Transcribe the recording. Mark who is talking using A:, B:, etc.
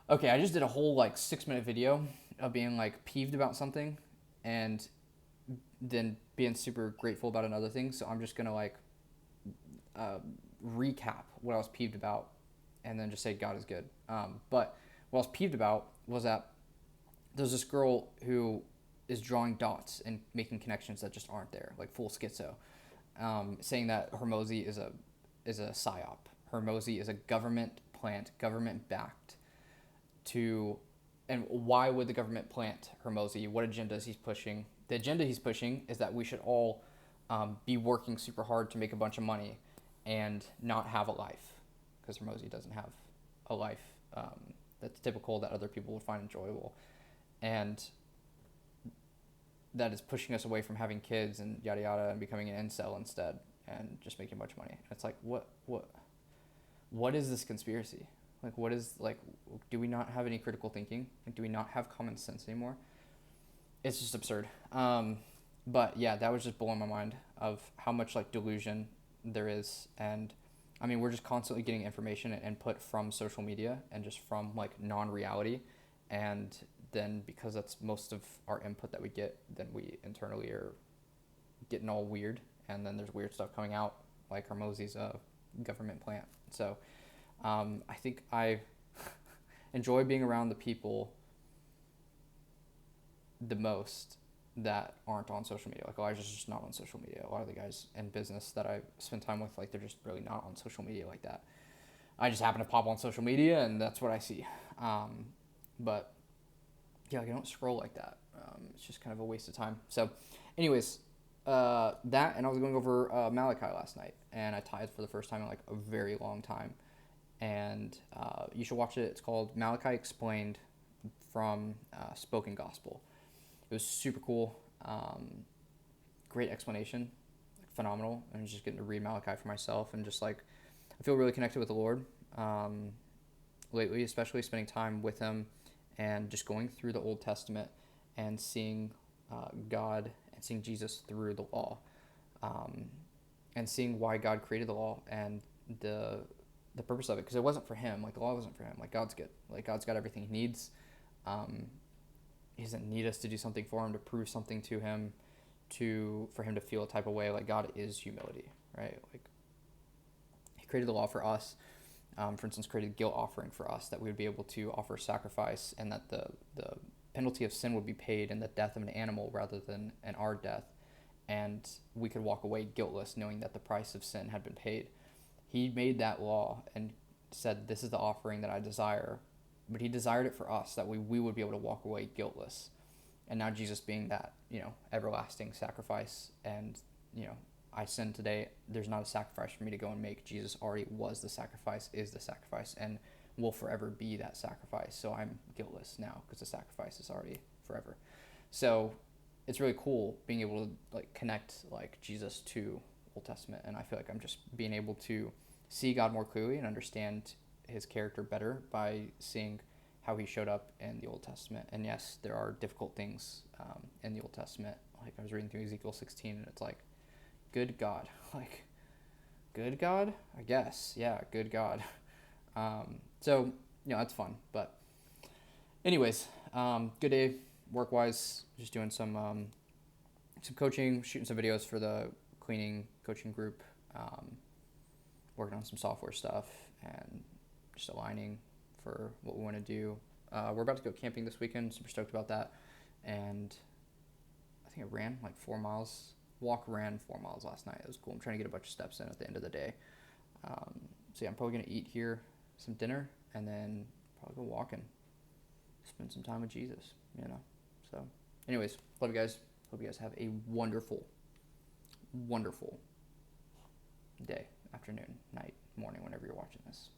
A: Okay, I just did a whole like 6 minute video of being like peeved about something and then being super grateful about another thing. So I'm just gonna like uh, recap what I was peeved about and then just say God is good. But what I was peeved about was that there's this girl who is drawing dots and making connections that just aren't there, like full schizo, saying that Hormozy is a psyop. Hormozy is a government plant, government backed to, and why would the government plant Hormozy? What agenda is he pushing? The agenda he's pushing is that we should all be working super hard to make a bunch of money and not have a life, because Hormozy doesn't have a life that's typical that other people would find enjoyable, and that is pushing us away from having kids and yada yada and becoming an incel instead and just making a bunch of money. It's like what is this conspiracy? Like, what is, like, do we not have any critical thinking? Like, do we not have common sense anymore? It's just absurd. But yeah, that was just blowing my mind of how much like delusion there is. And I mean, we're just constantly getting information and input from social media and just from like non-reality. And then because that's most of our input that we get, then we internally are getting all weird. And then there's weird stuff coming out, like Hermosy's government plant. So I think I enjoy being around the people the most that aren't on social media. Like Elijah's just not on social media. A lot of the guys in business that I spend time with, like, they're just really not on social media like that. I just happen to pop on social media and that's what I see. But yeah, like, I don't scroll like that. It's just kind of a waste of time. So, anyways, that, and I was going over Malachi last night, and I tithed for the first time in like a very long time. And you should watch it. It's called Malachi Explained from Spoken Gospel. It was super cool. Great explanation, like, phenomenal. And just getting to read Malachi for myself and just like I feel really connected with the Lord lately, especially spending time with Him and just going through the Old Testament and seeing God and seeing Jesus through the law, um, and seeing why God created the law and the purpose of it, because it wasn't for Him. Like, the law wasn't for Him. Like, God's good. Like, God's got everything He needs. Um, he doesn't need us to do something for Him, to prove something to Him, for Him to feel a type of way. Like, God is humility, right? Like, He created the law for us. For instance, created a guilt offering for us, that we would be able to offer sacrifice, and that the penalty of sin would be paid in the death of an animal rather than in our death, and we could walk away guiltless, knowing that the price of sin had been paid. He made that law and said, "This is the offering that I desire," but He desired it for us, that we would be able to walk away guiltless. And now Jesus being that, everlasting sacrifice, and I sin today, there's not a sacrifice for me to go and make. Jesus already was the sacrifice, is the sacrifice, and will forever be that sacrifice. So I'm guiltless now because the sacrifice is already forever. So it's really cool being able to like connect like Jesus to Old Testament, and I feel like I'm just being able to see God more clearly and understand His character better by seeing how He showed up in the Old Testament. And yes, there are difficult things in the Old Testament. Like, I was reading through Ezekiel 16, and it's like, good God, like, good God, I guess, yeah, good God. So that's fun. But anyways, good day work wise. Just doing some coaching, shooting some videos for the cleaning coaching group, working on some software stuff, and just aligning for what we want to do. We're about to go camping this weekend. Super stoked about that. And I think I ran like 4 miles. Ran 4 miles last night. It was cool. I'm trying to get a bunch of steps in at the end of the day. So yeah, I'm probably gonna eat here, some dinner, and then probably go walking, spend some time with Jesus. So, anyways, love you guys. Hope you guys have a wonderful, wonderful day, afternoon, night, morning, whenever you're watching this.